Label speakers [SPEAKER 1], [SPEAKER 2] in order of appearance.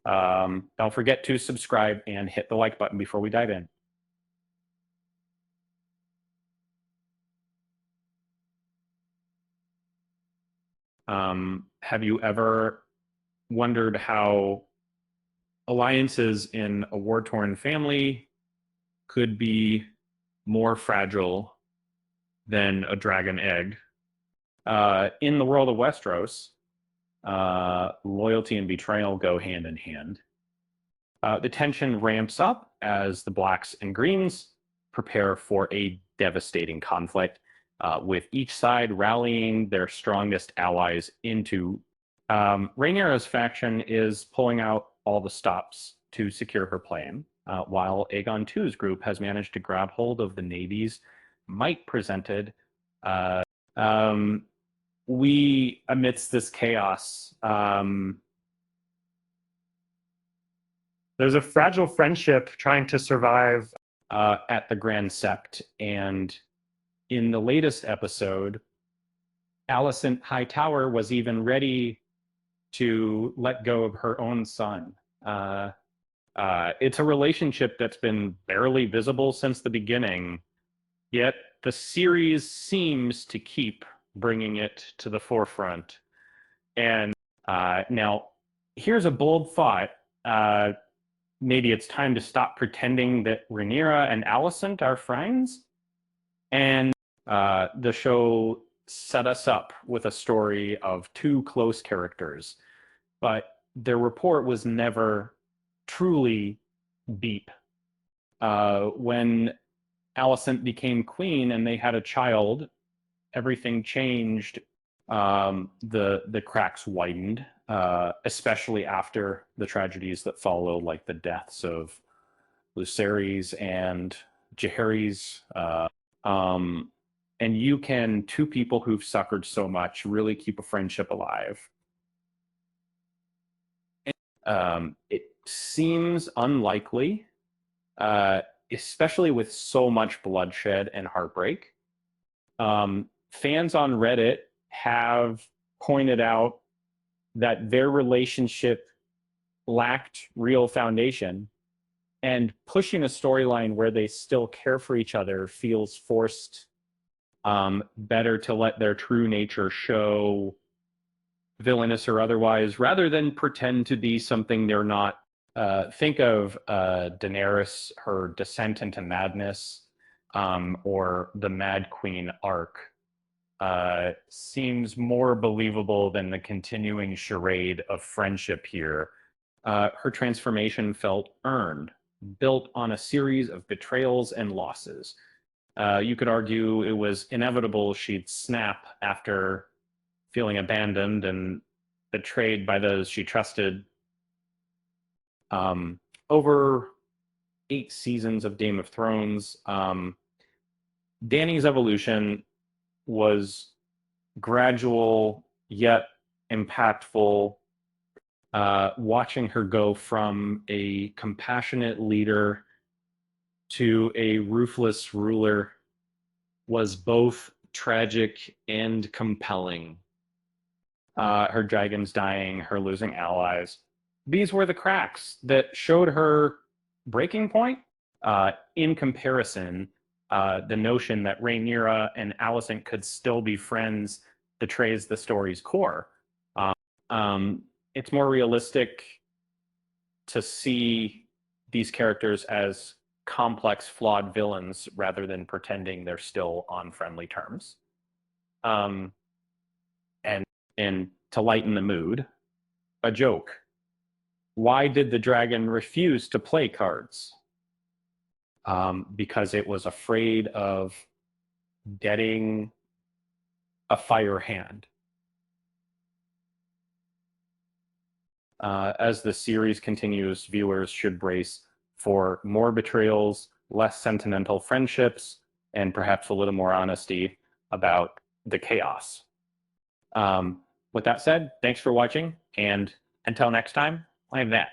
[SPEAKER 1] Don't forget to subscribe and hit the like button before we dive in. Have you ever wondered how alliances in a war-torn family could be more fragile than a dragon egg? In the world of Westeros, loyalty and betrayal go hand in hand. The tension ramps up as the Blacks and Greens prepare for a devastating conflict, with each side rallying their strongest allies into. Rhaenyra's faction is pulling out all the stops to secure her plan, while Aegon II's group has managed to grab hold of the Navy's might presented. Uh, um, amidst this chaos, there's a fragile friendship trying to survive at the Grand Sept. And in the latest episode, Alicent Hightower was even ready to let go of her own son. It's a relationship that's been barely visible since the beginning, yet the series seems to keep bringing it to the forefront. And now, here's a bold thought. Maybe it's time to stop pretending that Rhaenyra and Alicent are friends. And the show set us up with a story of two close characters, but their rapport was never truly deep. When Alicent became queen and they had a child, everything changed. The cracks widened, especially after the tragedies that followed, like the deaths of Lucerys and Jaehaerys. And you can, two people who've suffered so much, really keep a friendship alive. It seems unlikely, especially with so much bloodshed and heartbreak. Fans on Reddit have pointed out that their relationship lacked real foundation, and pushing a storyline where they still care for each other feels forced. Better to let their true nature show, villainous or otherwise, rather than pretend to be something they're not. Think of Daenerys, her descent into madness, or the Mad Queen arc. Seems more believable than the continuing charade of friendship here. Her transformation felt earned, built on a series of betrayals and losses. You could argue it was inevitable she'd snap after feeling abandoned and betrayed by those she trusted. Over 8 seasons of Game of Thrones, Dany's evolution was gradual yet impactful. Watching her go from a compassionate leader to a ruthless ruler was both tragic and compelling. Her dragons dying, her losing allies. These were the cracks that showed her breaking point. In comparison, the notion that Rhaenyra and Alicent could still be friends betrays the story's core. It's more realistic to see these characters as complex, flawed villains rather than pretending they're still on friendly terms. And to lighten the mood, a joke. Why did the dragon refuse to play cards? Because it was afraid of getting a fire hand. As the series continues, viewers should brace for more betrayals, less sentimental friendships, and perhaps a little more honesty about the chaos. With that said, thanks for watching, and until next time, I'm that.